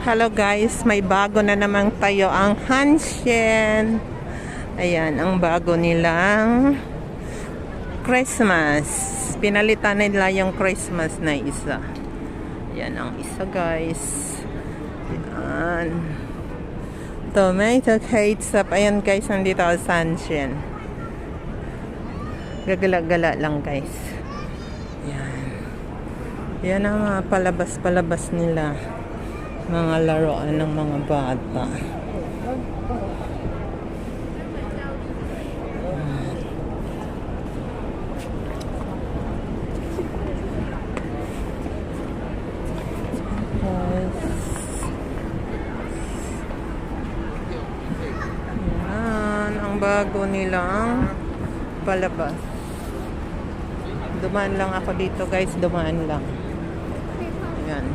Hello guys, may bago na namang tayo ang Hanshen. Ayan, ang bago nilang Christmas. Pinalitan nila yung Christmas na isa. Ayan ang isa guys. Ayan. Tomato ketchup. Ayan guys, nandito ang Hanshen. Gagala-gala lang guys. Ayan. Yan ang mga palabas-palabas nila. Mga laruan ng mga bata. Yan ang bago nilang palabas. Dumaan lang ako dito guys, dumaan lang. Ayan.